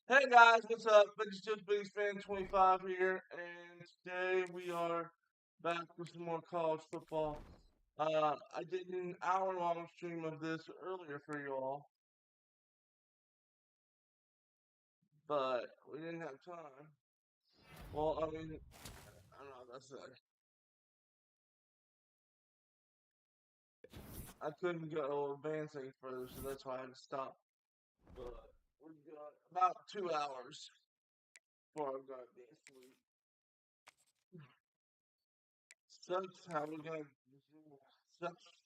Hey guys, what's up? Biggest fan 25 here, and today we are back with some more college football. I did an hour-long stream of this earlier for you all, but we didn't have time. Well, I mean, I don't know, I couldn't go advance any further, so that's why I had to stop. But we got about 2 hours before I got to sleep. Sucks how we're gonna. Sucks.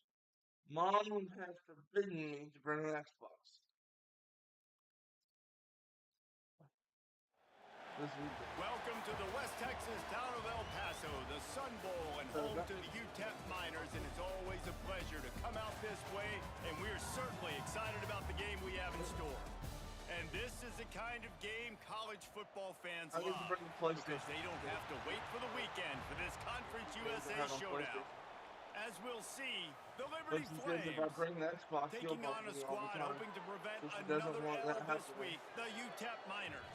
Mom has forbidden me to bring an Xbox this weekend. Welcome to the West Texas town of El Paso, the Sun Bowl and So home to the UTEP Miners, and it's always a pleasure to come out this way, and we're certainly excited about the game we have in store. And this is the kind of game college football fans I need to love, bring the because PlayStation. they don't have to wait for the weekend for this Conference USA showdown. As we'll see, the But Liberty she says if I Flames bring the Xbox, she'll taking bump on a me all the squad time. hoping to prevent So she doesn't another want L that this happening. week, the UTEP Miners.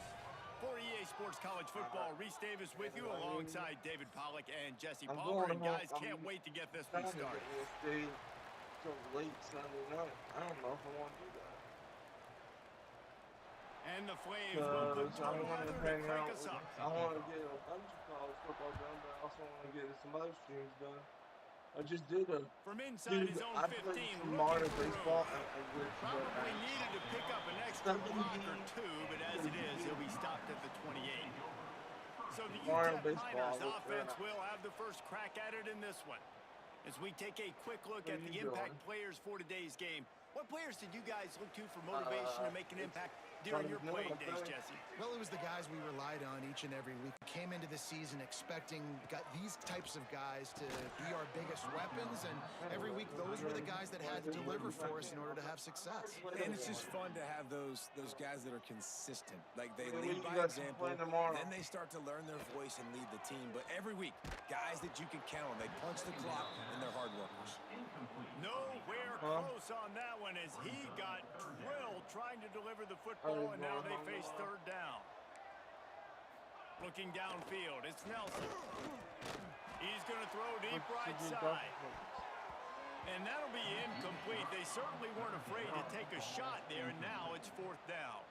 For EA Sports College Football, Reese Davis with you alongside David Pollock and Jesse I'm Palmer. going And home. guys, can't wait to get this one I'm started. to stay till late Sunday night. I don't know if I want to do that. And the Flames will put Because I good want weather to to hang crank out. us up. I want to get a bunch of college football done, but I also want to get some other streams done. I just did a From inside dude. his own I 15, played some looking Mario for room. baseball and I wish that Probably needed to pick up an extra block or two, but as it is, he'll be stopped at the 28. So the Mario UTEP baseball. Miners offense will have the first crack at it in this one. As we take a quick look at the impact players for today's game, what players did you guys look to for motivation to make an impact during your playing days, Jesse? Well, it was the guys we relied on each and every week. We came into the season expecting these types of guys to be our biggest weapons, and every week those were the guys that had to deliver for us in order to have success. And it's just fun to have those guys that are consistent. Like they We lead by got to example, play tomorrow. then they start to learn their voice and lead the team. But every week, guys that you can count on, they punch the clock and they're hard workers. Nowhere close on that one as he got drilled trying to deliver the football, and now they face third down. Looking downfield, it's Nelson. He's going to throw deep right side. And that'll be incomplete. They certainly weren't afraid to take a shot there, and now it's fourth down.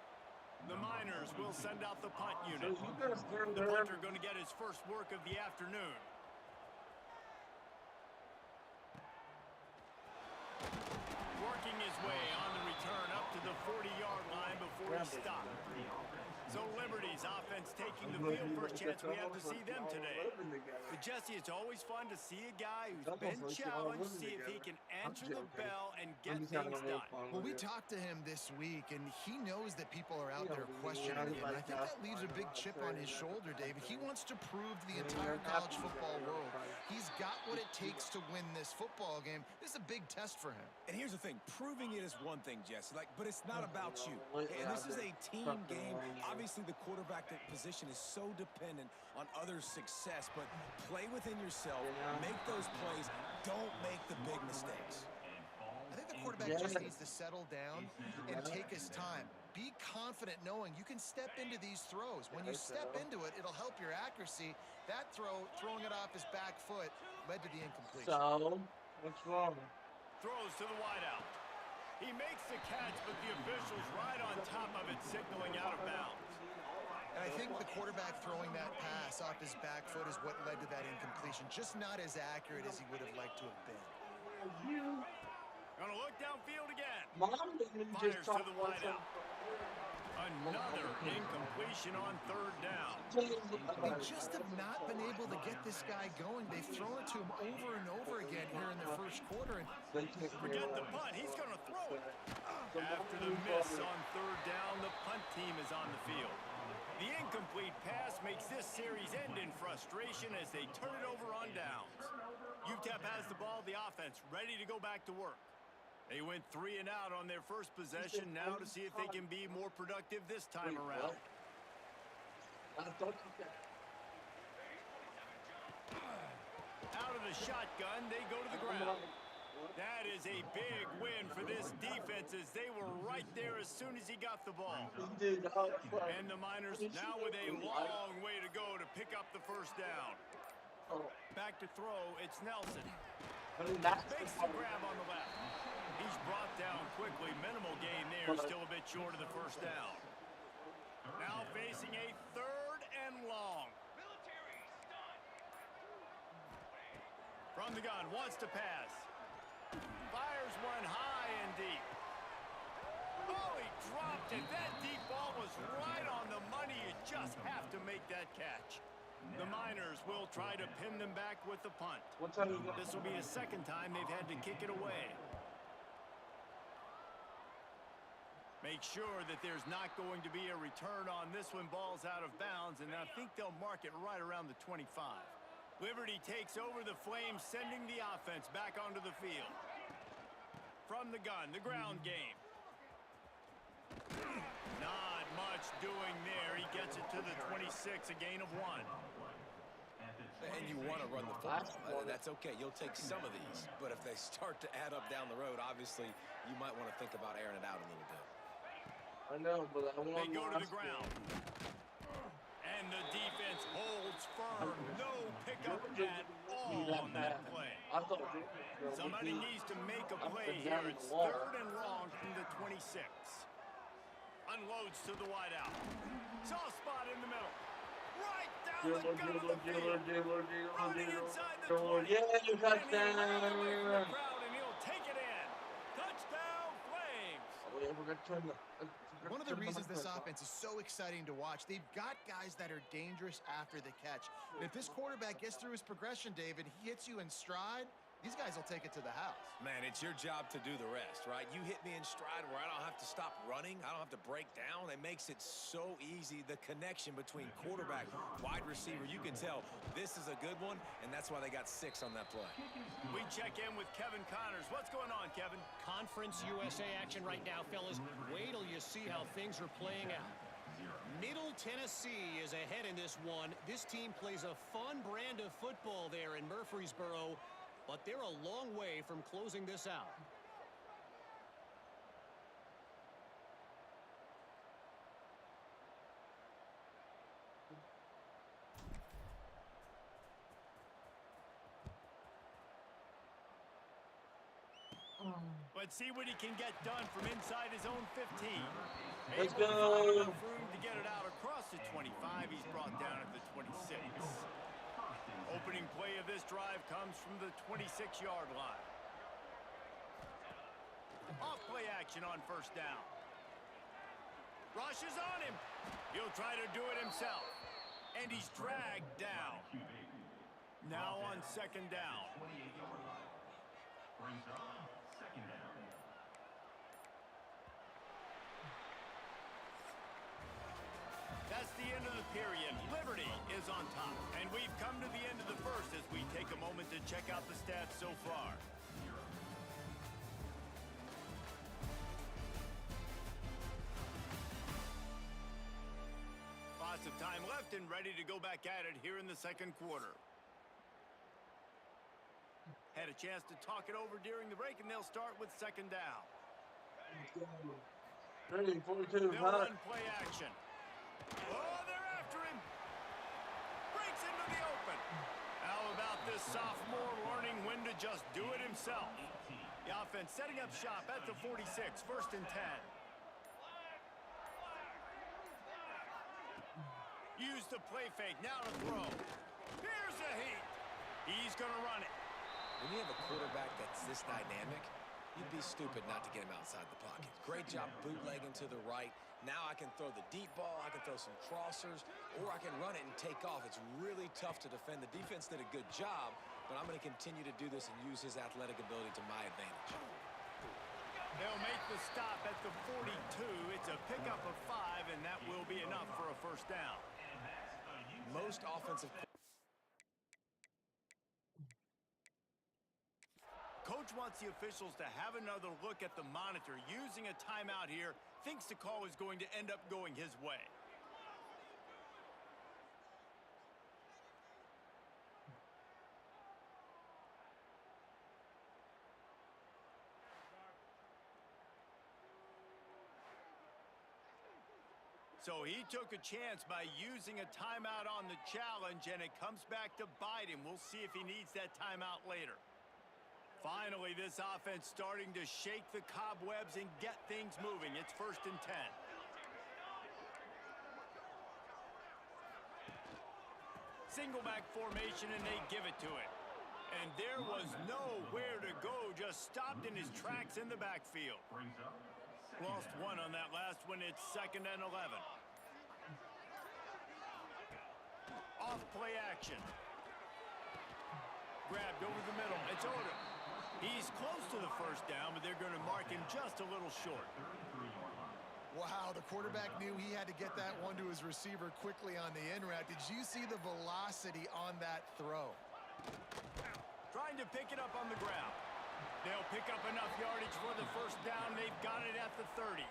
The Miners will send out the punt unit. The punter going to get his first work of the afternoon. Working his way on the return up to the 40-yard line before he stopped. So Liberty's offense taking the field. First chance we have to see them today. But Jesse, it's always fun to see a guy who's been challenged, see if he can answer the bell and get things done. Well, we talked to him this week, and he knows that people are out there questioning him. I think that leaves a big chip on his shoulder, David. He wants to prove to the entire college football world he's got what it takes to win this football game. This is a big test for him. And here's the thing, proving it is one thing, Jesse, but it's not about you. And this is a team game. Obviously, the quarterback position is so dependent on others' success, but play within yourself, make those plays, don't make the big mistakes. I think the quarterback just needs to settle down and take his time. Be confident knowing you can step into these throws. When you step into it, it'll help your accuracy. That throwing it off his back foot, led to the incompletion. So, what's wrong? Throws to the wideout. He makes the catch, but the official's right on top of it, signaling out of bounds. And I think the quarterback throwing that pass off his back foot is what led to that incompletion. Just not as accurate as he would have liked to have been. Gonna look downfield again. Mom didn't just Fires to the wideout. Another incompletion on third down. They just have not been able to get this guy going. They've thrown it to him over and over again here in the first quarter. And forget the punt. He's going to throw it. After the miss on third down, the punt team is on the field. The incomplete pass makes this series end in frustration as they turn it over on downs. UTEP has the ball, the offense ready to go back to work. They went 3 and out on their first possession, now to see if they can be more productive this time around. Out of the shotgun, they go to the ground. That is a big win for this defense as they were right there as soon as he got the ball. And the Miners now with a long way to go to pick up the first down. Back to throw, it's Nelson. Makes the grab on the left. He's brought down quickly. Minimal gain there, still a bit short of the first down. Now facing a 3rd and long. From the gun, wants to pass. Fires one high and deep. Oh, he dropped it. That deep ball was right on the money. You just have to make that catch. The Miners will try to pin them back with the punt. This will be the 2nd time they've had to kick it away. Make sure that there's not going to be a return on this when ball's out of bounds, and I think they'll mark it right around the 25. Liberty takes over the Flames, sending the offense back onto the field. From the gun, the ground game. Not much doing there. He gets it to the 26, a gain of 1. And you want to run the football. That's okay. You'll take some of these. But if they start to add up down the road, obviously, you might want to think about airing it out a little bit. I know, but I want they go to the ground. And the defense holds firm. No pickup at all on that play. Somebody needs to make a play here. It's 3rd and long from the 26. Unloads to the wideout. Soft spot in the middle. Right down the gut of the field. Running inside the 20. Yeah, touchdown. And he'll take it in. Touchdown, Flames. One of the reasons this offense is so exciting to watch, they've got guys that are dangerous after the catch. And if this quarterback gets through his progression, David, he hits you in stride, these guys will take it to the house. Man, it's your job to do the rest, right? You hit me in stride where I don't have to stop running. I don't have to break down. It makes it so easy. The connection between quarterback, wide receiver, you can tell this is a good one, and that's why they got 6 on that play. We check in with Kevin Connors. What's going on, Kevin? Conference USA action right now, fellas. Wait till you see how things are playing out. Middle Tennessee is ahead in this one. This team plays a fun brand of football there in Murfreesboro, but they're a long way from closing this out. Let's see what he can get done from inside his own 15. Let's Able to go. find enough room to get it out across the 25. He's brought down at the 26. Opening play of this drive comes from the 26-yard line. Off play action on 1st down. Rush is on him. He'll try to do it himself. And he's dragged down. Now on 2nd down. That's the end of the period. Liberty is on top. And we've come to the end of the 1st as we take a moment to check out the stats so far. Lots of time left and ready to go back at it here in the 2nd quarter. Had a chance to talk it over during the break, and they'll start with 2nd down. 42. They'll run play action. Oh, they're after him. Breaks into the open. How about this sophomore learning when to just do it himself? The offense setting up shop at the 46, 1st and 10. Use the play fake, now to throw. Here's a heat. He's going to run it. When you have a quarterback that's this dynamic, you'd be stupid not to get him outside the pocket. Great job bootlegging to the right. Now I can throw the deep ball, I can throw some crossers, or I can run it and take off. It's really tough to defend. The defense did a good job, but I'm going to continue to do this and use his athletic ability to my advantage. They'll make the stop at the 42. It's a pickup of 5, and that will be enough for a 1st down. Most offensive... Coach wants the officials to have another look at the monitor. Using a timeout here, thinks the call is going to end up going his way. So he took a chance by using a timeout on the challenge, and it comes back to bite him. We'll see if he needs that timeout later. Finally, this offense starting to shake the cobwebs and get things moving. It's 1st and 10. Single back formation, and they give it to it. And there was nowhere to go, just stopped in his tracks in the backfield. Lost one on that last one. It's 2nd and 11. Off play action. Grabbed over the middle. It's Odom. He's close to the first down, but they're going to mark him just a little short. Wow, the quarterback knew he had to get that one to his receiver quickly on the in route. Did you see the velocity on that throw? Trying to pick it up on the ground. They'll pick up enough yardage for the first down. They've got it at the 30.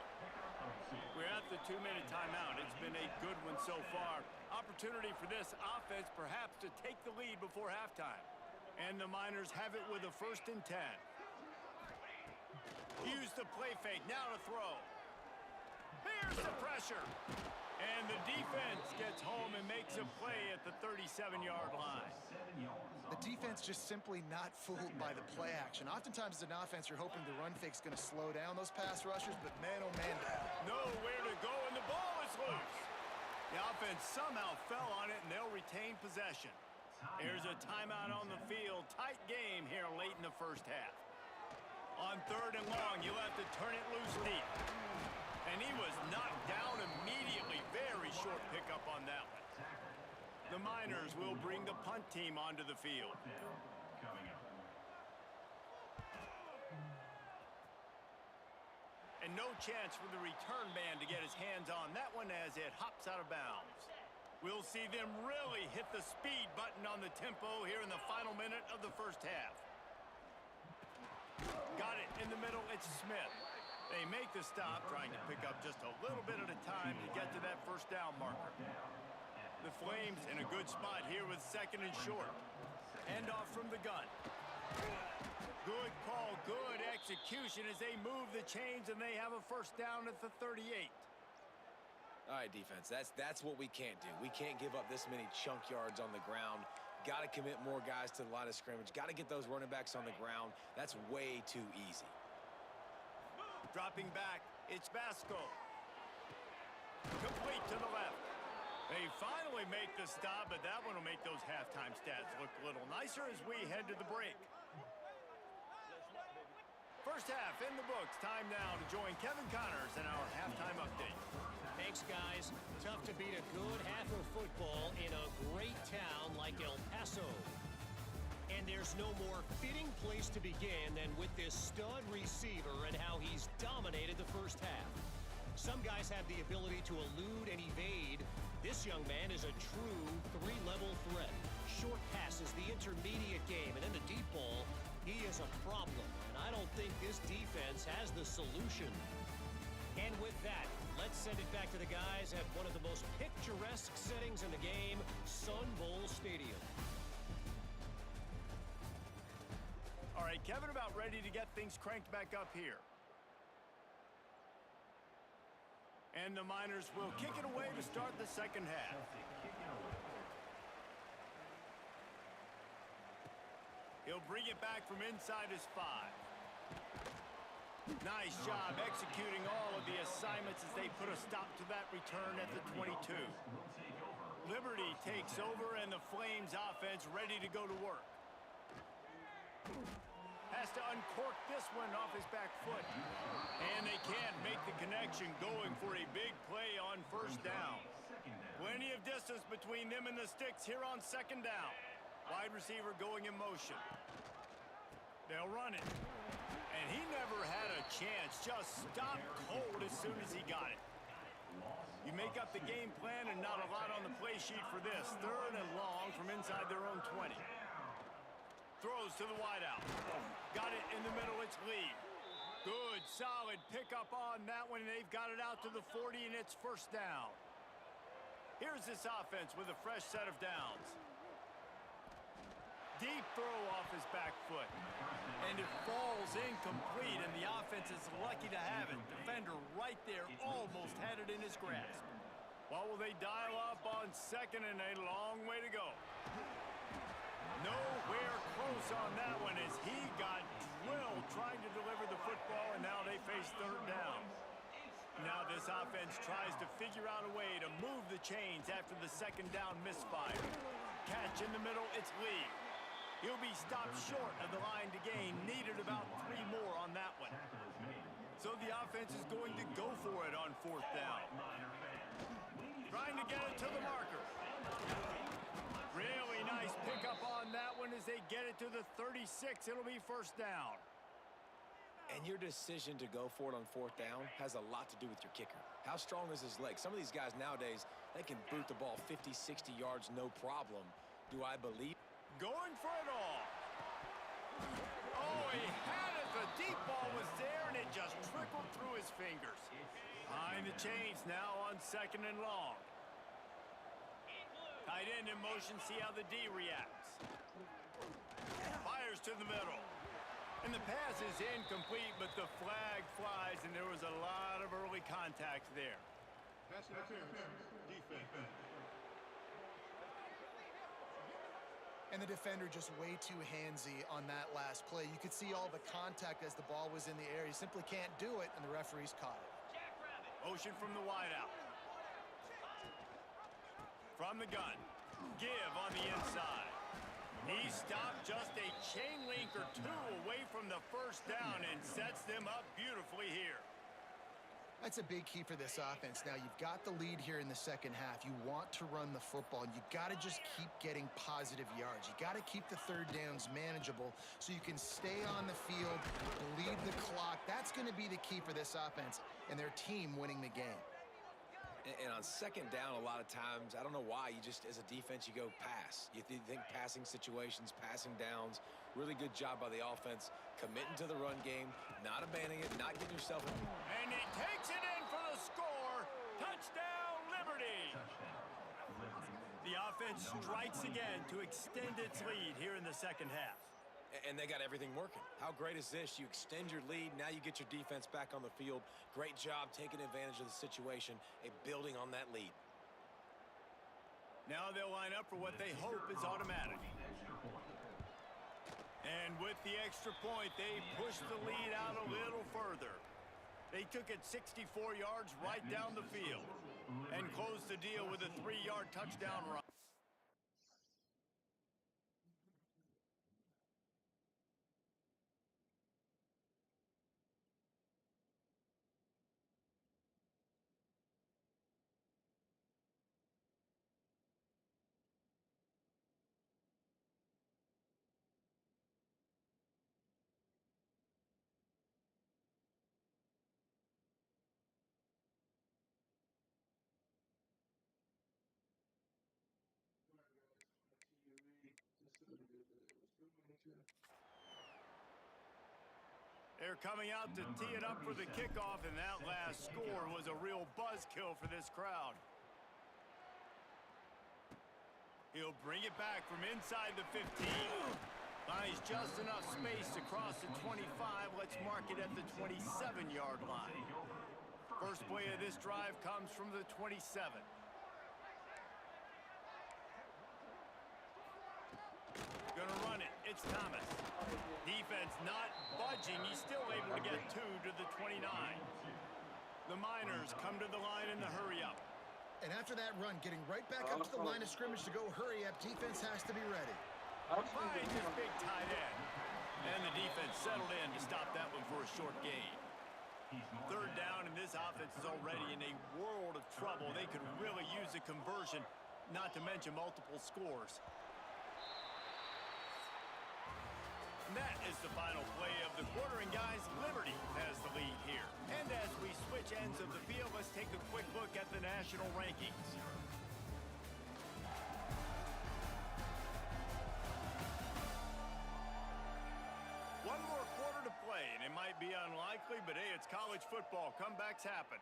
We're at the 2-minute timeout. It's been a good one so far. Opportunity for this offense perhaps to take the lead before halftime. And the Miners have it with a 1st and 10. Use the play fake. Now to throw. Here's the pressure. And the defense gets home and makes a play at the 37-yard line. The defense just simply not fooled by the play action. Oftentimes as an offense, you're hoping the run fake's going to slow down those pass rushers, but man, oh man. Nowhere to go, and the ball is loose. The offense somehow fell on it, and they'll retain possession. Here's a timeout on the field. Tight game here late in the first half. On 3rd and long, you'll have to turn it loose deep. And he was knocked down immediately. Very short pickup on that one. The Miners will bring the punt team onto the field. And no chance for the return man to get his hands on that one as it hops out of bounds. We'll see them really hit the speed button on the tempo here in the final minute of the first half. Got it in the middle. It's Smith. They make the stop, trying to pick up just a little bit at a time to get to that first down marker. The Flames in a good spot here with 2nd and short. Handoff from the gun. Good call, good execution as they move the chains, and they have a first down at the 38. All right, defense, that's what we can't do. We can't give up this many chunk yards on the ground. Got to commit more guys to the line of scrimmage. Got to get those running backs on the ground. That's way too easy. Dropping back, it's Vasco. Complete to the left. They finally make the stop, but that one will make those halftime stats look a little nicer as we head to the break. First half in the books. Time now to join Kevin Connors in our halftime update. Thanks, guys. Tough to beat a good half of football in a great town like El Paso. And there's no more fitting place to begin than with this stud receiver and how he's dominated the first half. Some guys have the ability to elude and evade. This young man is a true 3-level threat. Short passes, the intermediate game, and then the deep ball, he is a problem. And I don't think this defense has the solution. And with that, let's send it back to the guys at one of the most picturesque settings in the game, Sun Bowl Stadium. All right, Kevin, about ready to get things cranked back up here. And the Miners will kick it away to start the second half. He'll bring it back from inside his 5. Nice job executing all of the assignments as they put a stop to that return at the 22. Liberty takes over, and the Flames offense ready to go to work. Has to uncork this one off his back foot. And they can't make the connection, going for a big play on first down. Plenty of distance between them and the sticks here on second down. Wide receiver going in motion. They'll run it. And he never had a chance. Just stopped cold as soon as he got it. You make up the game plan and not a lot on the play sheet for this. 3rd and long from inside their own 20. Throws to the wideout. Got it in the middle, it's Lee. Good, solid pickup on that one, and they've got it out to the 40, and it's first down. Here's this offense with a fresh set of downs. Deep throw off his back foot. And it falls incomplete, and the offense is lucky to have it. Defender right there almost had it in his grasp. What will they dial up on second and a long way to go? Nowhere close on that one as he got drilled trying to deliver the football, and now they face third down. Now this offense tries to figure out a way to move the chains after the second down misfire. Catch in the middle, it's Lee. He'll be stopped short of the line to gain. Needed about 3 more on that one. So the offense is going to go for it on fourth down. Trying to get it to the marker. Really nice pickup on that one as they get it to the 36. It'll be first down. And your decision to go for it on fourth down has a lot to do with your kicker. How strong is his leg? Some of these guys nowadays, they can boot the ball 50, 60 yards, no problem. Do I believe? Going for it all. Oh, he had it. The deep ball was there, and it just trickled through his fingers. Behind the chains now on second and long. Tight end in motion, see how the D reacts. Fires to the middle. And the pass is incomplete, but the flag flies, and there was a lot of early contact there. Pass interference, defense. And the defender just way too handsy on that last play. You could see all the contact as the ball was in the air. He simply can't do it, and the referees caught it. Motion from the wideout. From the gun. Give on the inside. He stopped just a chain link or 2 away from the first down and sets them up beautifully here. That's a big key for this offense. Now, you've got the lead here in the second half. You want to run the football, and you got to just keep getting positive yards. You got to keep the third downs manageable so you can stay on the field, bleed the clock. That's going to be the key for this offense and their team winning the game. And on second down, a lot of times, I don't know why, you just, as a defense, you go pass. You think passing situations, passing downs. Really good job by the offense, committing to the run game, not abandoning it, not getting yourself in. And he takes it in for the score. Touchdown, Liberty. The offense strikes again to extend its lead here in the second half. And they got everything working. How great is this? You extend your lead. Now you get your defense back on the field. Great job taking advantage of the situation and building on that lead. Now they'll line up for what they hope is automatic. And with the extra point, they push the lead out a little further. They took it 64 yards right down the field and closed the deal with a 3-yard touchdown run. They're coming out to tee it up for the kickoff, and that last score was a real buzzkill for this crowd. He'll bring it back from inside the 15. Finds just enough space to cross the 25. Let's mark it at the 27-yard line. First play of this drive comes from the 27. Gonna run it. It's Thomas. Defense not budging. He's still able to get 2 to the 29. The Miners come to the line in the hurry-up. And after that run, getting right back up to the line of scrimmage to go hurry up, defense has to be ready. Finds his big tight end. And the defense settled in to stop that one for a short gain. Third down, and this offense is already in a world of trouble. They could really use a conversion, not to mention multiple scores. And that is the final play of the quarter, and guys, Liberty has the lead here. And as we switch ends of the field, let's take a quick look at the national rankings. One more quarter to play, and it might be unlikely, but hey, it's college football. Comebacks happen.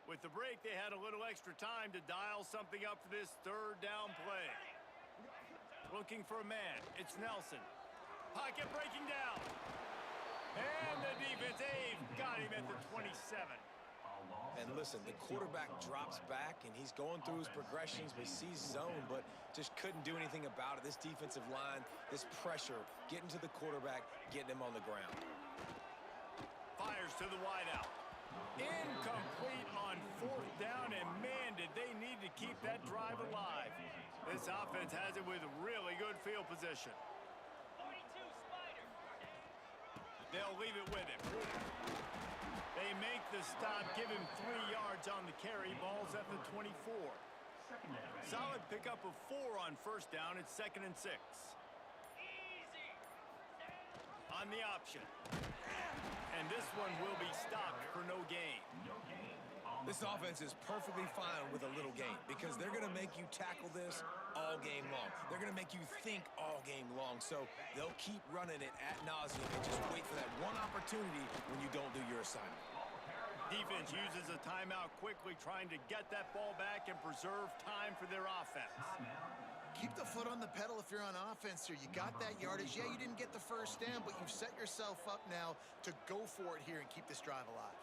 With the break, they had a little extra time to dial something up for this third down play. Looking for a man. It's Nelson. Pocket breaking down. And the defense, got him at the 27. And listen, the quarterback drops back, and he's going through his progressions, but he sees zone, but just couldn't do anything about it. This defensive line, this pressure, getting to the quarterback, getting him on the ground. Fires to the wideout. Incomplete on 4th down, and man, did they need to keep that drive alive. This offense has it with really good field position. They'll leave it with him. They make the stop, give him 3 yards on the carry. Ball's at the 24. Solid pickup of 4 on 1st down. It's 2nd and 6. On the option. And this one will be stopped for no gain. This offense is perfectly fine with a little gain because they're going to make you tackle this all game long. They're going to make you think all game long. So they'll keep running it ad nauseum and just wait for that one opportunity when you don't do your assignment. Defense uses a timeout quickly, trying to get that ball back and preserve time for their offense. Keep the foot on the pedal if you're on offense here. You got that yardage. Yeah, you didn't get the 1st down, but you've set yourself up now to go for it here and keep this drive alive.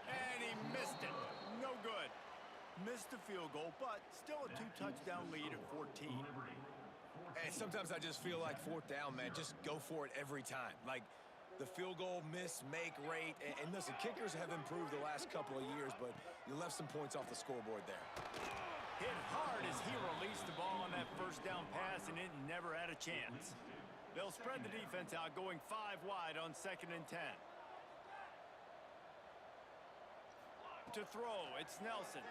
And he missed it. No good. Missed the field goal, but still a 2-touchdown lead at 14. And sometimes I just feel like 4th down, man, just go for it every time. Like the field goal miss-make rate. And listen, kickers have improved the last couple of years, but you left some points off the scoreboard there. Hit hard as he released the ball on that 1st down pass, and it never had a chance. They'll spread the defense out, going 5 wide on 2nd and 10. To throw, it's Nelson.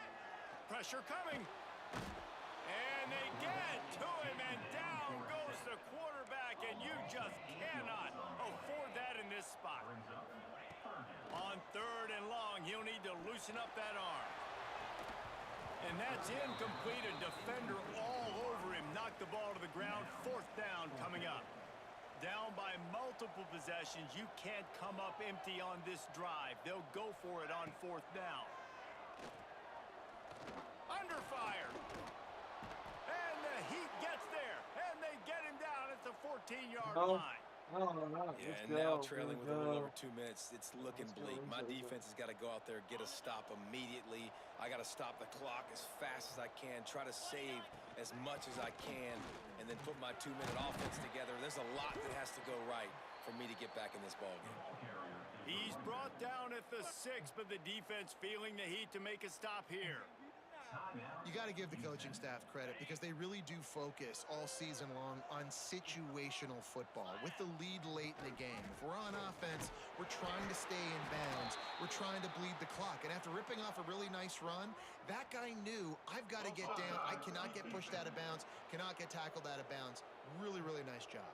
Pressure coming. And they get to him, and down goes the quarterback, and you just cannot afford that in this spot. On 3rd and long, he'll need to loosen up that arm. And that's incomplete. A defender all over him. Knocked the ball to the ground. 4th down coming up. Down by multiple possessions. You can't come up empty on this drive. They'll go for it on 4th down. Under fire. And the Heat gets there. And they get him down at the 14-yard line. Yeah, and now trailing with a little over 2 minutes, it's looking bleak. My defense has got to go out there, get a stop immediately. I got to stop the clock as fast as I can, try to save as much as I can, and then put my 2-minute offense together. There's a lot that has to go right for me to get back in this ballgame. He's brought down at the 6, but the defense feeling the heat to make a stop here. You got to give the coaching staff credit because they really do focus all season long on situational football with the lead late in the game. If we're on offense, we're trying to stay in bounds. We're trying to bleed the clock. And after ripping off a really nice run, that guy knew I've got to get down. I cannot get pushed out of bounds, cannot get tackled out of bounds. Really, really nice job.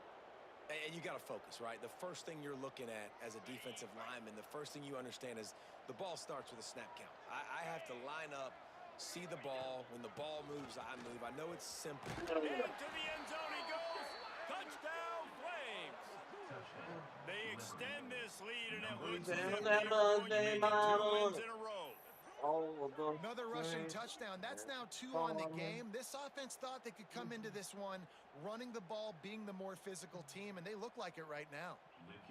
And you got to focus, right? The first thing you're looking at as a defensive lineman, the first thing you understand is the ball starts with a snap count. I have to line up, see the ball. When the ball moves, I move. I know it's simple. Into the end zone he goes. Touchdown, Flames. They extend this lead, and it looks as if they're going to make it 2 wins in a row. Another rushing touchdown. That's now 2 on the game. This offense thought they could come into this one running the ball, being the more physical team, and they look like it right now.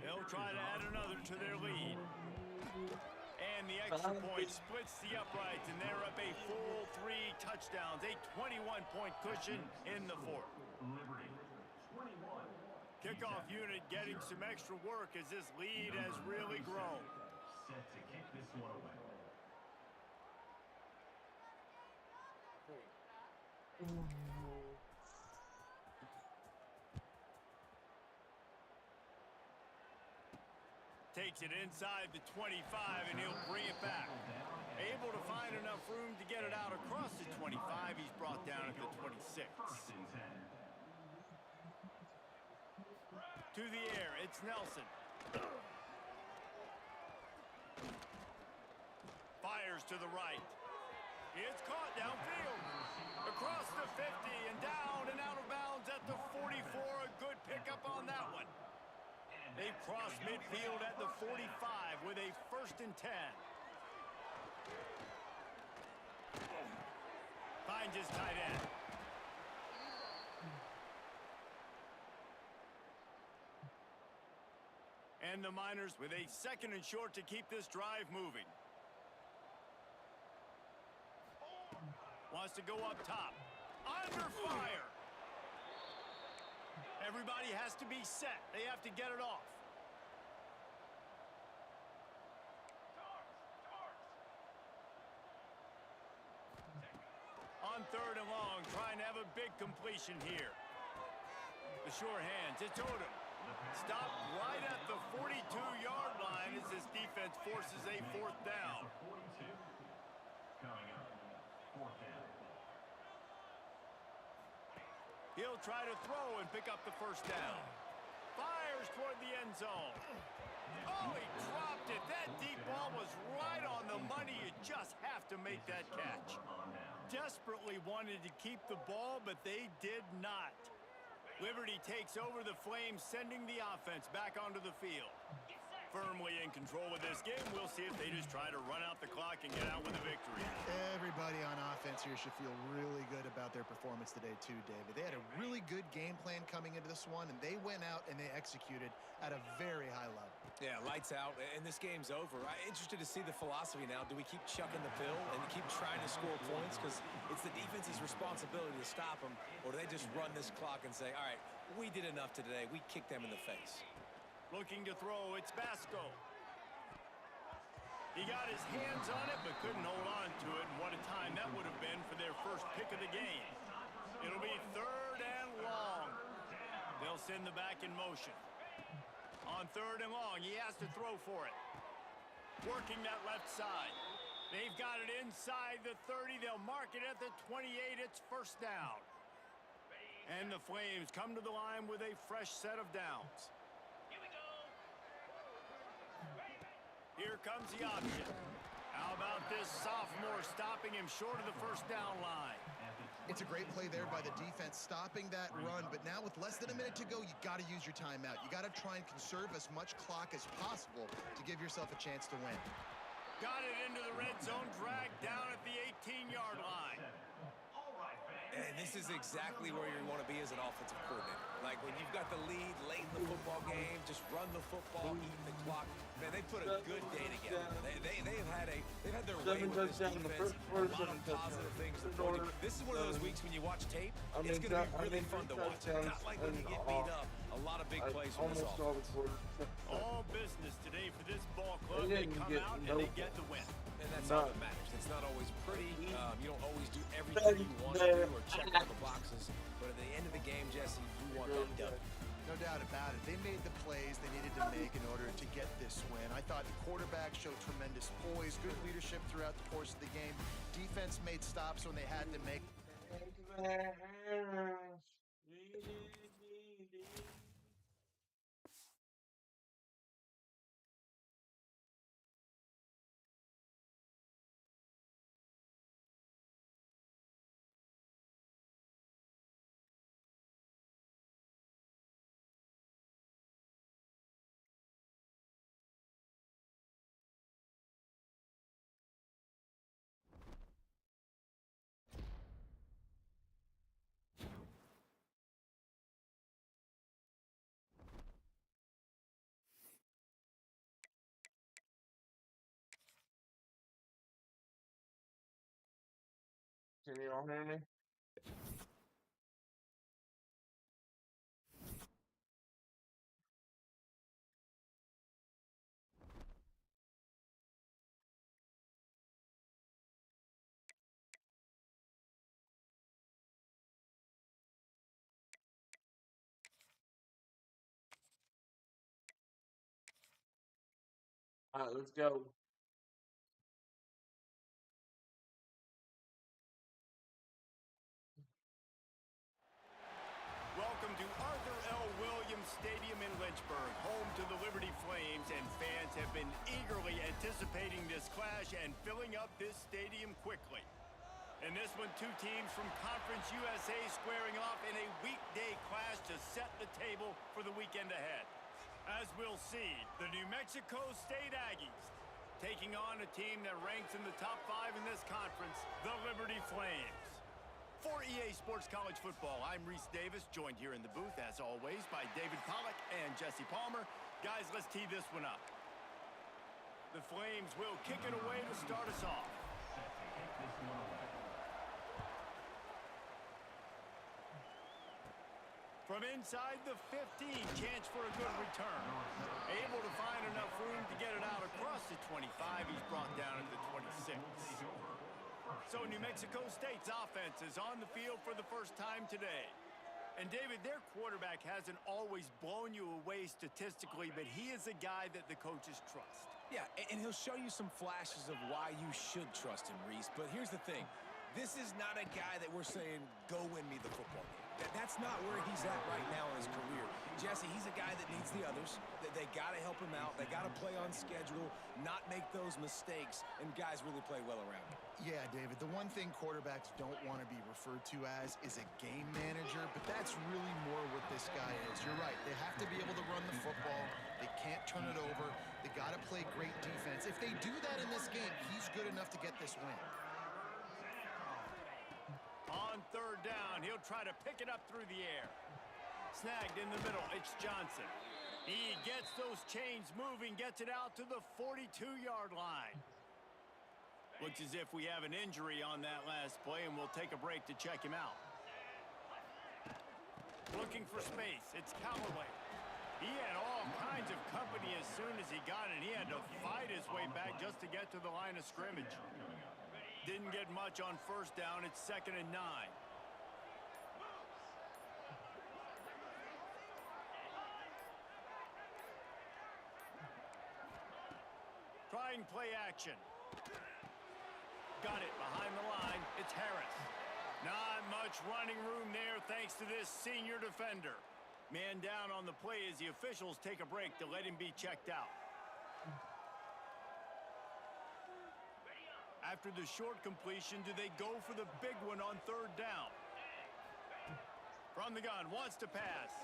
They'll try to add another to their lead. And the extra point splits the uprights, and they're up a full 3 touchdowns, a 21-point cushion in the 4th. Kickoff unit getting some extra work as this lead has really grown. Set to kick this one away. Takes it inside the 25, and he'll bring it back. Able to find enough room to get it out across the 25. He's brought down at the 26. To the air, it's Nelson. Fires to the right. It's caught downfield. Across the 50 and down and out of bounds at the 44. A good pickup on that one. They've crossed midfield at the 45 with a 1st and 10. Finds his tight end. And the Miners with a 2nd and short to keep this drive moving. Wants to go up top. Under fire. Everybody has to be set. They have to get it off. On 3rd and long, trying to have a big completion here. The sure hands, it's Odom. Stopped right at the 42-yard line as this defense forces a 4th down. Coming up, 4th down. He'll try to throw and pick up the 1st down. Fires toward the end zone. Oh, he dropped it. That deep ball was right on the money. You just have to make that catch. Desperately wanted to keep the ball, but they did not. Liberty takes over the Flames, sending the offense back onto the field. Firmly in control of this game. We'll see if they just try to run out the clock and get out with a victory. Everybody on offense here should feel really good about their performance today too, David. They had a really good game plan coming into this one, and they went out and they executed at a very high level. Yeah, lights out, and this game's over. I'm interested to see the philosophy now. Do we keep chucking the pill and keep trying to score points? Because it's the defense's responsibility to stop them, or do they just run this clock and say, all right, we did enough today. We kicked them in the face. Looking to throw, it's Basco. He got his hands on it, but couldn't hold on to it. And what a time that would have been for their first pick of the game. It'll be 3rd and long. They'll send the back in motion. On 3rd and long, he has to throw for it. Working that left side. They've got it inside the 30. They'll mark it at the 28. It's 1st down. And the Flames come to the line with a fresh set of downs. Here comes the option. How about this sophomore stopping him short of the 1st down line? It's a great play there by the defense, stopping that run. But now with less than a minute to go, you got to use your timeout. You got to try and conserve as much clock as possible to give yourself a chance to win. Got it into the red zone, dragged down at the 18-yard line. And this is exactly where you want to be as an offensive coordinator. Like when you've got the lead late in the football game, just run the football, eat the clock. Man, they put a good day together. They've had their way with this defense. A lot of positive things to point to. This is one of those weeks when you watch tape, it's going to be really fun to watch. Not like when you get beat up. A lot of big plays from this offense. All business today for this ball club. They come out and they get the win. And that's all that matters. It's not always pretty. You don't always do everything you want to do or check all the boxes. But at the end of the game, Jesse, you want that done. No doubt about it. They made the plays they needed to make in order to get this win. I thought the quarterback showed tremendous poise, good leadership throughout the course of the game. Defense made stops when they had to make. Can you all hear me? All right, let's go. Welcome to Arthur L. Williams Stadium in Lynchburg, home to the Liberty Flames, and fans have been eagerly anticipating this clash and filling up this stadium quickly. In this one, two teams from Conference USA squaring off in a weekday clash to set the table for the weekend ahead. As we'll see, the New Mexico State Aggies taking on a team that ranks in the top 5 in this conference, the Liberty Flames. For EA Sports College Football, I'm Reese Davis, joined here in the booth, as always, by David Pollack and Jesse Palmer. Guys, let's tee this one up. The Flames will kick it away to start us off. From inside the 15, chance for a good return. Able to find enough room to get it out across the 25. He's brought down at the 26. So New Mexico State's offense is on the field for the first time today. And David, their quarterback hasn't always blown you away statistically, but he is a guy that the coaches trust. Yeah, and he'll show you some flashes of why you should trust him, Reese. But here's the thing. This is not a guy that we're saying, go win me the football game. That's not where he's at right now in his career. Jesse, he's a guy that needs the others. They got to help him out. They got to play on schedule, not make those mistakes, and guys really play well around him. Yeah, David, the one thing quarterbacks don't want to be referred to as is a game manager, but that's really more what this guy is. You're right. They have to be able to run the football. They can't turn it over. They got to play great defense. If they do that in this game, he's good enough to get this win. On third down, he'll try to pick it up through the air. Snagged in the middle, it's Johnson. He gets those chains moving, gets it out to the 42-yard line. Looks as if we have an injury on that last play, and we'll take a break to check him out. Looking for space, it's Callaway. He had all kinds of company as soon as he got it. He had to fight his way back just to get to the line of scrimmage. Didn't get much on first down. It's 2nd and 9. Trying play action. Got it behind the line. It's Harris. Not much running room there thanks to this senior defender. Man down on the play as the officials take a break to let him be checked out. After the short completion, do they go for the big one on third down? From the gun, wants to pass.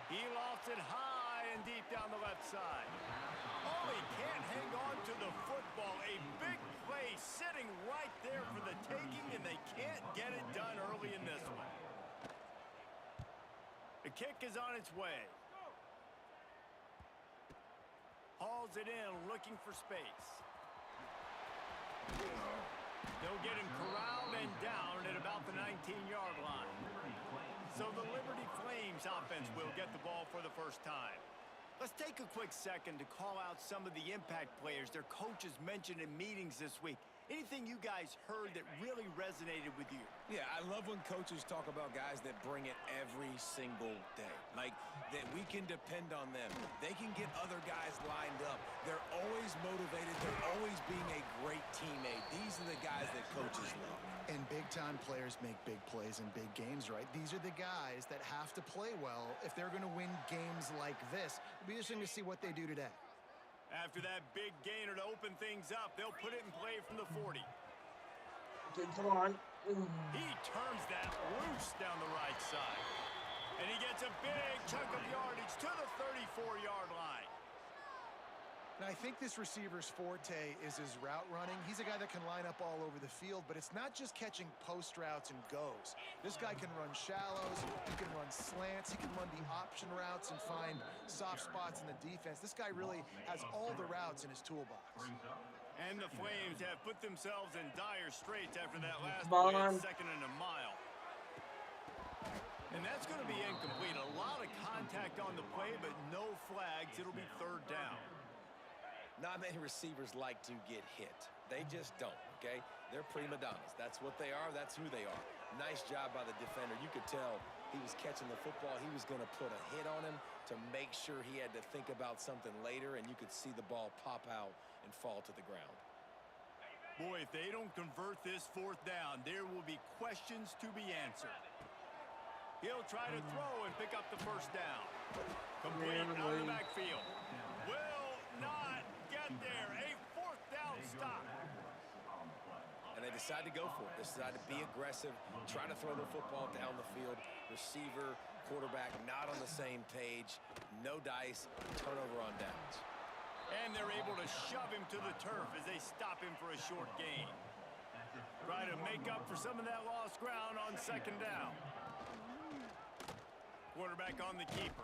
He lofts it high and deep down the left side. Oh, he can't hang on to the football. A big play sitting right there for the taking, and they can't get it done early in this one. The kick is on its way. Hauls it in, looking for space. They'll get him corralled and down at about the 19-yard line. So the Liberty Flames offense will get the ball for the first time. Let's take a quick second to call out some of the impact players their coaches mentioned in meetings this week. Anything you guys heard that really resonated with you? Yeah, I love when coaches talk about guys that bring it every single day. Like, that we can depend on them. They can get other guys lined up. They're always motivated. They're always being a great teammate. These are the guys that coaches love. And big-time players make big plays in big games, right? These are the guys that have to play well if they're going to win games like this. It'll be interesting to see what they do today. After that big gainer to open things up, they'll put it in play from the 40. Okay, come on. He turns that loose down the right side. And he gets a big chunk of yardage to the 34-yard line. Now, I think this receiver's forte is his route running. He's a guy that can line up all over the field, but it's not just catching post routes and goes. This guy can run shallows, he can run slants, he can run the option routes and find soft spots in the defense. This guy really has all the routes in his toolbox. And the Flames have put themselves in dire straits after that last play at 2nd and a mile. And that's going to be incomplete. A lot of contact on the play, but no flags. It'll be 3rd down. Not many receivers like to get hit. They just don't, okay? They're prima donnas. That's what they are. That's who they are. Nice job by the defender. You could tell he was catching the football. He was going to put a hit on him to make sure he had to think about something later, and you could see the ball pop out and fall to the ground. Boy, if they don't convert this 4th down, there will be questions to be answered. He'll try to throw and pick up the 1st down. Complete out of the backfield. Will not get there. A 4th down stop. And they decide to go for it. They decide to be aggressive, try to throw the football down the field. Receiver, quarterback not on the same page. No dice, turnover on downs. And they're able to shove him to the turf as they stop him for a short gain. Try to make up for some of that lost ground on 2nd down. Quarterback on the keeper.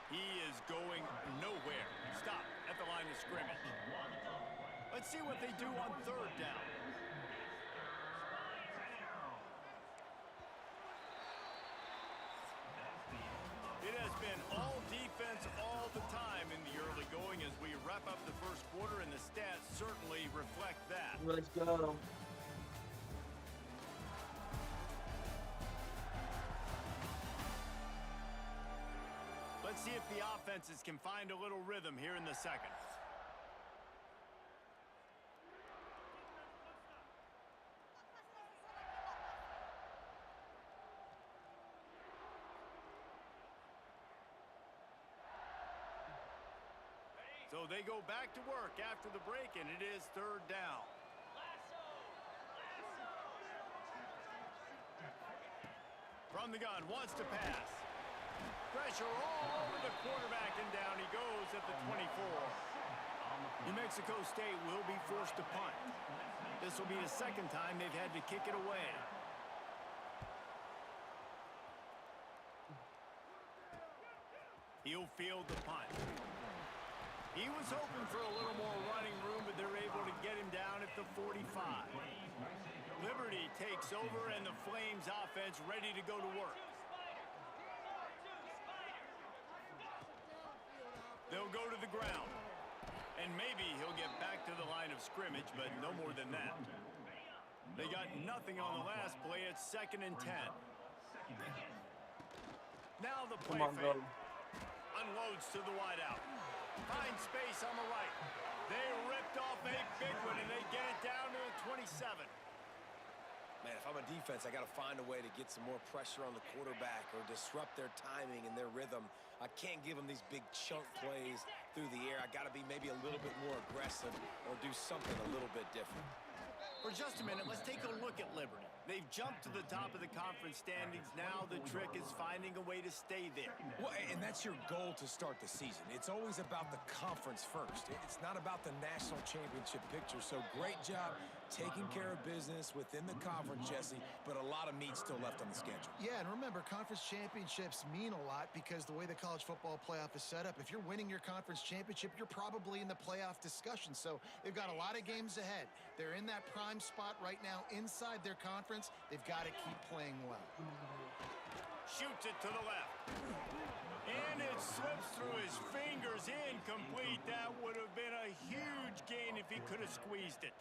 He is going nowhere. Let's see what they do on third down. It has been all defense all the time in the early going as we wrap up the first quarter, and the stats certainly reflect that. Let's go. Let's see if the offenses can find a little rhythm here in the second. So they go back to work after the break, and it is third down. From the gun, wants to pass. Pressure all over the quarterback, and down he goes at the 24. New Mexico State will be forced to punt. This will be the second time they've had to kick it away. He'll field the punt. He was hoping for a little more running room, but they're able to get him down at the 45. Liberty takes over, and the Flames offense ready to go to work. They'll go to the ground. And maybe he'll get back to the line of scrimmage, but no more than that. They got nothing on the last play. It's 2nd and 10. Now the play fake. Unloads to the wideout. Finds space on the right. They ripped off a big one, and they get it down to the 27. Man, if I'm a defense, I got to find a way to get some more pressure on the quarterback or disrupt their timing and their rhythm. I can't give them these big chunk plays through the air. I got to be maybe a little bit more aggressive or do something a little bit different. For just a minute, let's take a look at Liberty. They've jumped to the top of the conference standings. Now the trick is finding a way to stay there. Well, and that's your goal to start the season. It's always about the conference first. It's not about the national championship picture. So great job taking care of business within the conference, Jesse, but a lot of meat still left on the schedule. Yeah, and remember, conference championships mean a lot because the way the college football playoff is set up, if you're winning your conference championship, you're probably in the playoff discussion. So they've got a lot of games ahead. They're in that prime spot right now inside their conference. They've got to keep playing well. Shoots it to the left. And it slips through his fingers, incomplete. That would have been a huge gain if he could have squeezed it.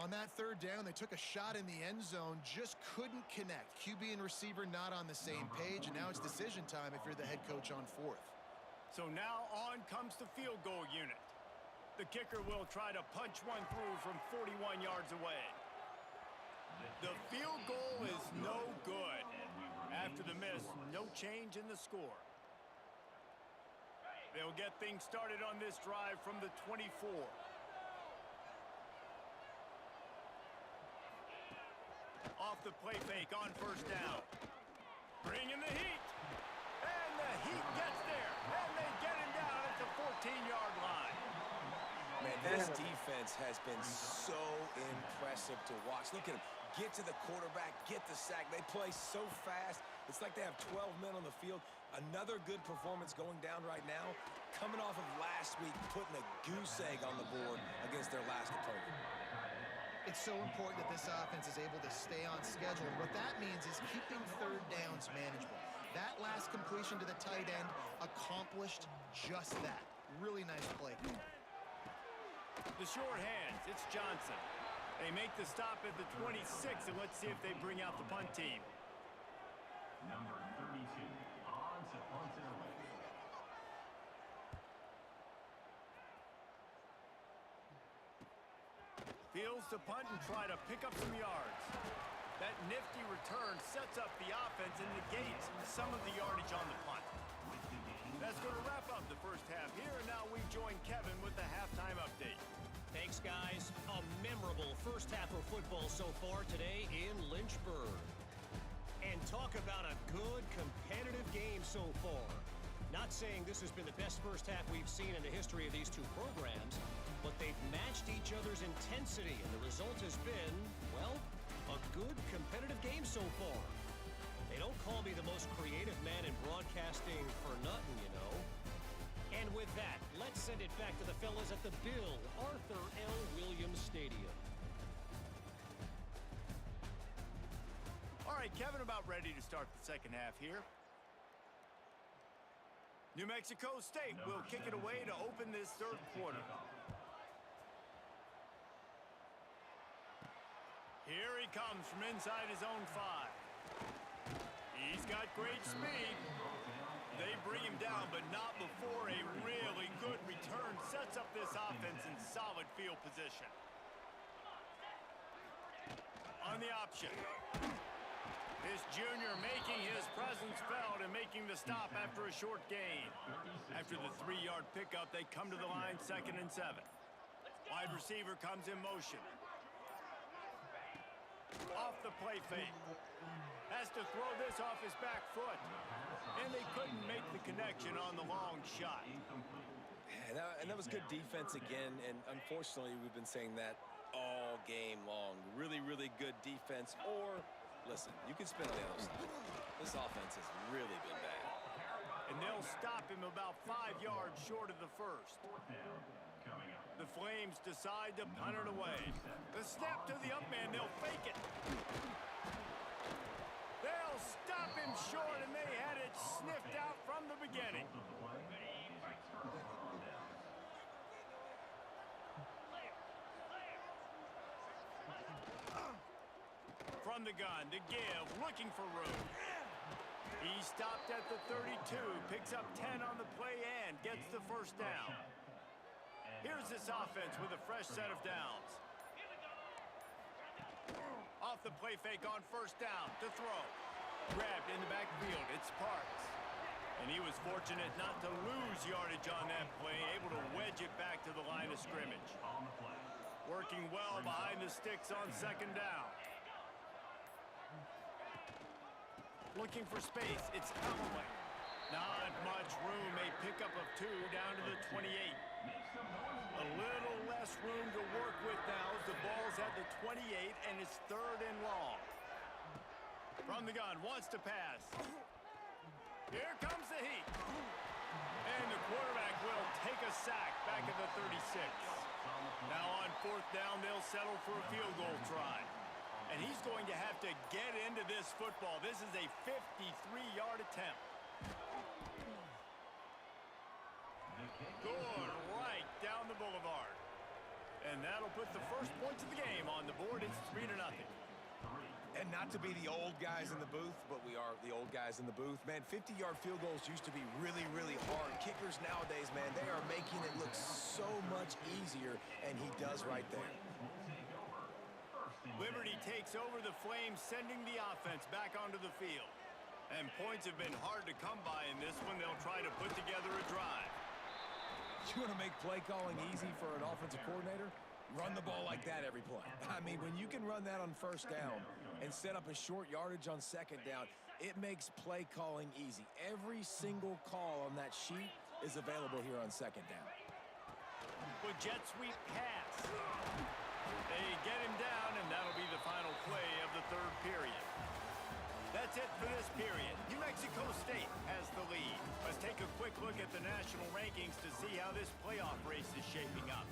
On that third down, they took a shot in the end zone, just couldn't connect. QB and receiver not on the same page, and now it's decision time if you're the head coach on fourth. So now on comes the field goal unit. The kicker will try to punch one through from 41 yards away. The field goal is no good. After the miss, no change in the score. They'll get things started on this drive from the 24. Off the play fake on first down. Bring in the heat. And the heat gets there. And they get him down at the 14-yard line. Man, this defense has been so impressive to watch. Look at them. Get to the quarterback, get the sack. They play so fast. It's like they have 12 men on the field. Another good performance going down right now. Coming off of last week, putting a goose egg on the board against their last opponent. It's so important that this offense is able to stay on schedule. And what that means is keeping third downs manageable. That last completion to the tight end accomplished just that. Really nice play. The short hands, it's Johnson. They make the stop at the 26, and let's see if they bring out the punt team. Number 32, on to punt it away. Fields to punt and try to pick up some yards. That nifty return sets up the offense and negates some of the yardage on the punt. That's going to wrap up the first half here, and now we join Kevin with the halftime update. Thanks, guys. A memorable first half of football so far today in Lynchburg. And talk about a good competitive game so far. Not saying this has been the best first half we've seen in the history of these two programs, but they've matched each other's intensity, and the result has been, well, a good competitive game so far. They don't call me the most creative man in broadcasting for nothing, you know. And with that, let's Let's send it back to the fellas at the Bill Arthur L. Williams Stadium. All right, Kevin, about ready to start the second half here. New Mexico State will kick it away to open this third quarter. Here he comes from inside his own 5. He's got great speed. They bring him down, but not before a really good return sets up this offense in solid field position. On the option. This junior making his presence felt and making the stop after a short gain. After the 3-yard pickup, they come to the line 2nd and 7. Wide receiver comes in motion. Off the play fake. Has to throw this off his back foot. And they couldn't make the connection on the long shot. And that was good defense again, and unfortunately, we've been saying that all game long. Really, really good defense, or, listen, you can spin on the other side. This offense has really been bad. And they'll stop him about 5 yards short of the first. The Flames decide to punt it away. The snap to the up man, they'll fake it. They'll stop him short, and they had it sniffed out from the beginning. From the gun, to give, looking for room. He stopped at the 32, picks up 10 on the play and gets the first down. Here's this offense with a fresh set of downs. Off the play fake on first down to throw. Grabbed in the backfield, it's Parks. And he was fortunate not to lose yardage on that play, able to wedge it back to the line of scrimmage. Working well behind the sticks on 2nd down. Looking for space, it's Elway. Not much room, a pickup of 2 down to the 28. A little less room to work with now as the ball's at the 28 and it's 3rd and long. From the gun, wants to pass. Here comes the heat. And the quarterback will take a sack back at the 36. Now on 4th down, they'll settle for a field goal try. And he's going to have to get into this football. This is a 53-yard attempt. Good right down the boulevard. And that'll put the first points of the game on the board. It's 3-0. And not to be the old guys in the booth, but we are the old guys in the booth. Man, 50-yard field goals used to be really, really hard. Kickers nowadays, man, they are making it look so much easier, and he does right there. Liberty takes over the Flames, sending the offense back onto the field. And points have been hard to come by in this one. They'll try to put together a drive. You want to make play calling easy for an offensive coordinator? Run the ball like that every play. I mean, when you can run that on 1st down and set up a short yardage on 2nd down, it makes play calling easy. Every single call on that sheet is available here on 2nd down. With jet sweep pass. They get him down, and that'll be the final play of the 3rd period. That's it for this period. New Mexico State has the lead. Let's take a quick look at the national rankings to see how this playoff race is shaping up.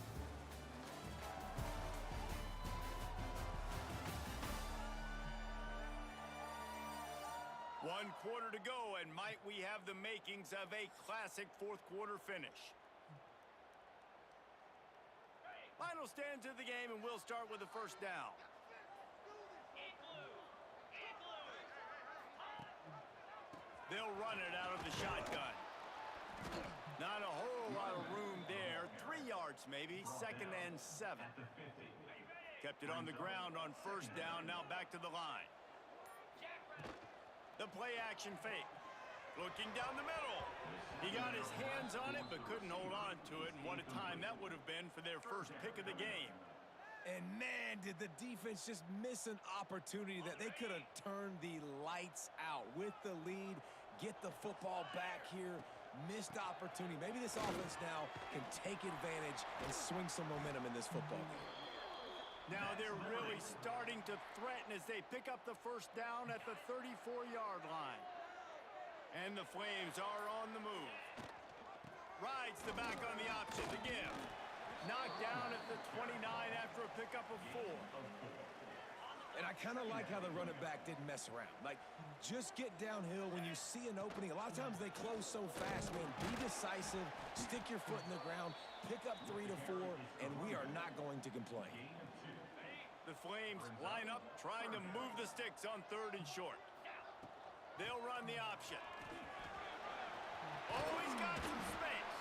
One quarter to go, and might we have the makings of a classic 4th quarter finish. Final stands of the game, and we'll start with the first down. They'll run it out of the shotgun. Not a whole lot of room there. 3 yards maybe, 2nd and 7. Kept it on the ground on 1st down, now back to the line. The play action fake. Looking down the middle. He got his hands on it, but couldn't hold on to it. And what a time that would have been for their first pick of the game. And man, did the defense just miss an opportunity that they could have turned the lights out with the lead, get the football back here. Missed opportunity. Maybe this offense now can take advantage and swing some momentum in this football game. Now they're really starting to threaten as they pick up the first down at the 34-yard line. And the Flames are on the move. Rides the back on the option to give. Knocked down at the 29 after a pickup of 4. And I kind of like how the running back didn't mess around. Like, just get downhill when you see an opening. A lot of times they close so fast, man. Be decisive, stick your foot in the ground, pick up 3 to 4, and we are not going to complain. The Flames line up, trying to move the sticks on 3rd and short. They'll run the option. Oh, he's got some space.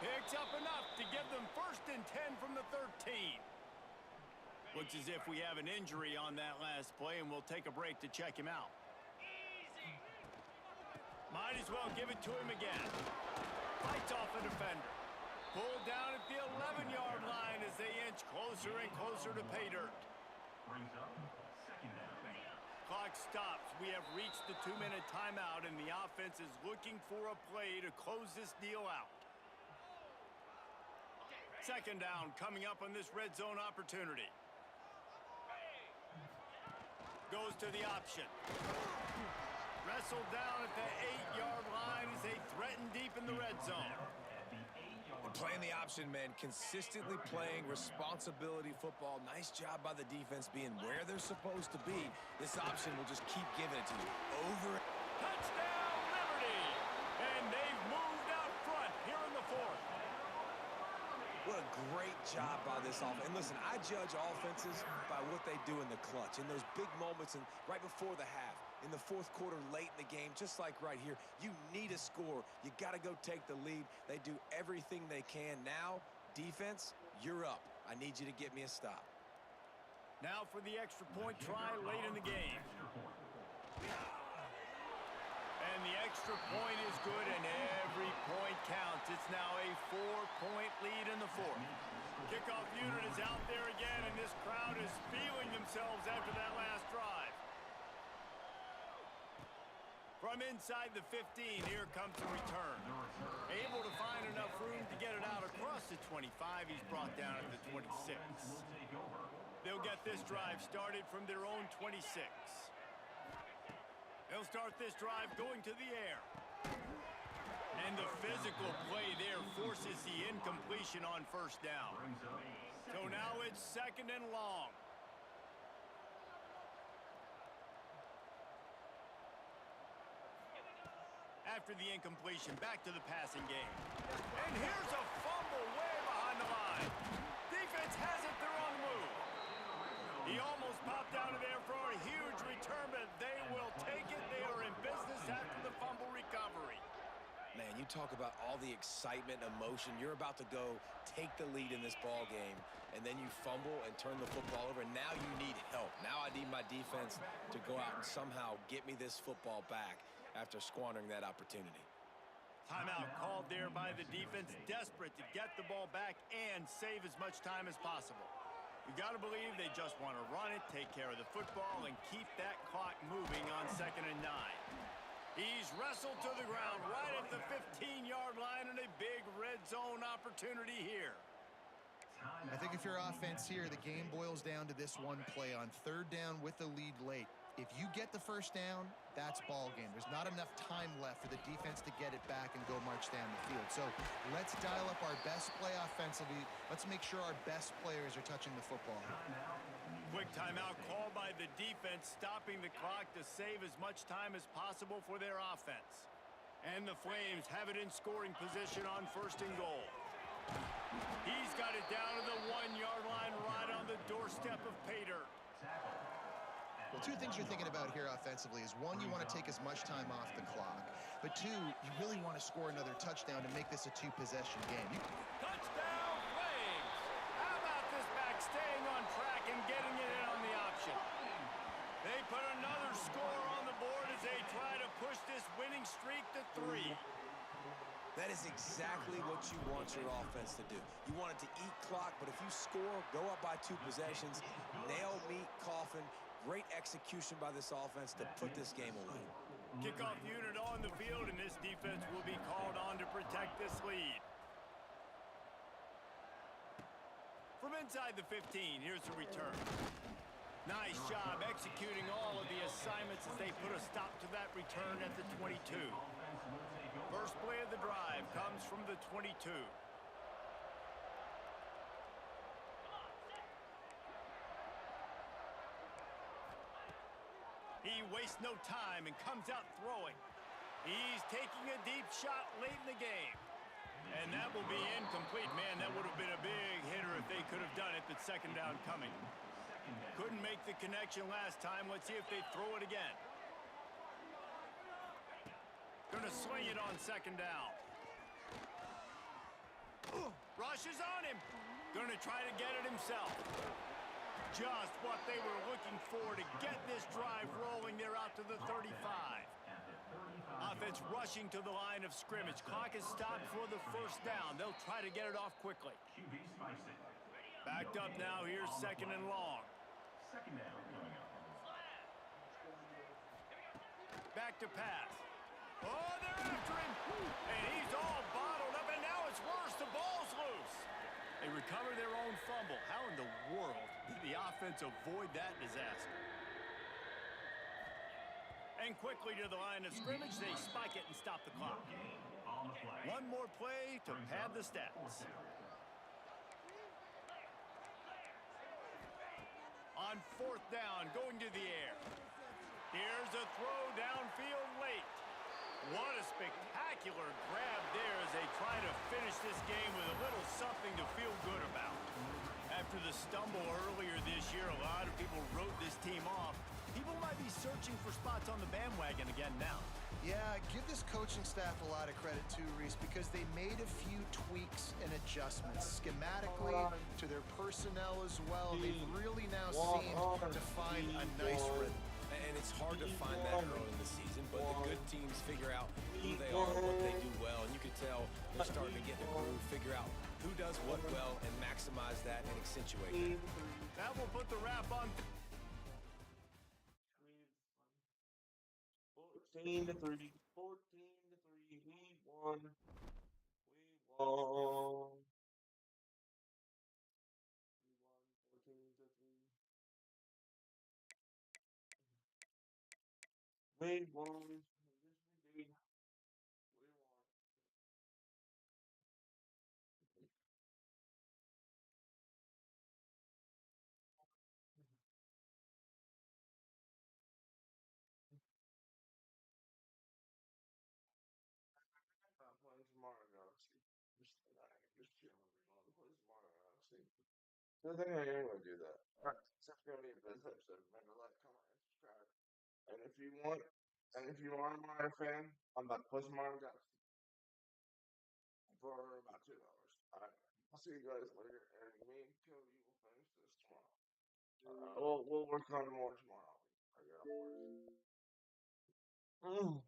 Picks up enough to give them 1st and 10 from the 13. Looks as if we have an injury on that last play, and we'll take a break to check him out. Might as well give it to him again. Fights off a defender. Pulled down at the 11-yard line as they inch closer and closer to pay dirt. Brings up second down. Clock stops. We have reached the 2-minute timeout, and the offense is looking for a play to close this deal out. Second down coming up on this red zone opportunity. Goes to the option. Wrestled down at the 8-yard line as they threaten deep in the red zone. Playing the option, man, consistently playing responsibility football. Nice job by the defense being where they're supposed to be. This option will just keep giving it to you over. Touchdown, Liberty! And they've moved out front here in the 4th. What a great job by this offense. And listen, I judge offenses by what they do in the clutch, in those big moments and right before the half. In the 4th quarter, late in the game, just like right here, you need a score. You got to go take the lead. They do everything they can. Now, defense, you're up. I need you to get me a stop. Now for the extra point try late in the game. And the extra point is good, and every point counts. It's now a 4-point lead in the 4th. Kickoff unit is out there again, and this crowd is feeling themselves after that last drive. From inside the 15, here comes the return. Able to find enough room to get it out across the 25. He's brought down at the 26. They'll get this drive started from their own 26. They'll start this drive going to the air. And the physical play there forces the incompletion on 1st down. So now it's 2nd and long. After the incompletion, back to the passing game. And here's a fumble way behind the line. Defense has it, they're on the move. He almost popped out of there for a huge return, but they will take it. They are in business after the fumble recovery. Man, you talk about all the excitement, emotion. You're about to go take the lead in this ball game, and then you fumble and turn the football over. Now you need help. Now I need my defense to go out and somehow get me this football back after squandering that opportunity. Timeout called there by the defense, desperate to get the ball back and save as much time as possible. You got to believe they just want to run it, take care of the football, and keep that clock moving on 2nd and 9. He's wrestled to the ground right at the 15-yard line, and a big red zone opportunity here. I think if you're offense here, the game boils down to this one play on 3rd down with the lead late. If you get the 1st down, that's ball game. There's not enough time left for the defense to get it back and go march down the field. So let's dial up our best play offensively. Let's make sure our best players are touching the football. Quick timeout called by the defense, stopping the clock to save as much time as possible for their offense. And the Flames have it in scoring position on 1st and goal. He's got it down to the 1-yard line right on the doorstep of pay dirt. Well, 2 things you're thinking about here offensively is, 1, you want to take as much time off the clock. But 2, you really want to score another touchdown to make this a 2-possession game. Touchdown, Flames! How about this back staying on track and getting it in on the option? They put another score on the board as they try to push this winning streak to 3. That is exactly what you want your offense to do. You want it to eat clock, but if you score, go up by 2 possessions, nail meat coffin. Great execution by this offense to put this game away. Kickoff unit on the field, and this defense will be called on to protect this lead. From inside the 15, here's the return. Nice job executing all of the assignments as they put a stop to that return at the 22. First play of the drive comes from the 22. He wastes no time and comes out throwing. He's taking a deep shot late in the game. And that will be incomplete. Man, that would have been a big hitter if they could have done it, but second down coming. Couldn't make the connection last time. Let's see if they throw it again. Gonna swing it on second down. Rushes on him. Gonna try to get it himself. Just what they were looking for to get this drive rolling. They're out to the 35. Offense rushing to the line of scrimmage. Clock is stopped for the first down. They'll try to get it off quickly. Backed up now. Here's second and long. Second down coming up. Back to pass. Oh, they're after him. And he's all bottled up, and now it's worse. The ball's loose. They recover their own fumble. How in the world did the offense avoid that disaster? And quickly to the line of scrimmage, they spike it and stop the clock. One more play to pad the stats. On fourth down, going to the air. Here's a throw downfield late. What a spectacular grab there as they try to finish this game with a little something to feel good about. After the stumble earlier this year, a lot of people wrote this team off. People might be searching for spots on the bandwagon again now. Yeah, give this coaching staff a lot of credit too, Reese, because they made a few tweaks and adjustments schematically to their personnel as well. They've really now seemed to find a nice rhythm. And it's hard to find that early in the season, but the good teams figure out who they are, what they do well, and you can tell they're starting to get in the groove, figure out who does what well, and maximize that and accentuate that. That will put the wrap on. 14 to 3. 14 to 3. We won. We won. 14 to 3. We won. Yes, we did. We won. I'm playing tomorrow, Galaxy. Just chilling. I'm playing tomorrow, Galaxy. So I think I am going to do that. Alright, so that's going to be a best episode. Remember, like, comment, and subscribe. And if you want, and if you are a Mario fan, I'm about to play some Mario Galaxy for about 2 hours. Alright, I'll see you guys later, and me and Cody will finish this tomorrow. We'll work on more tomorrow. I got work.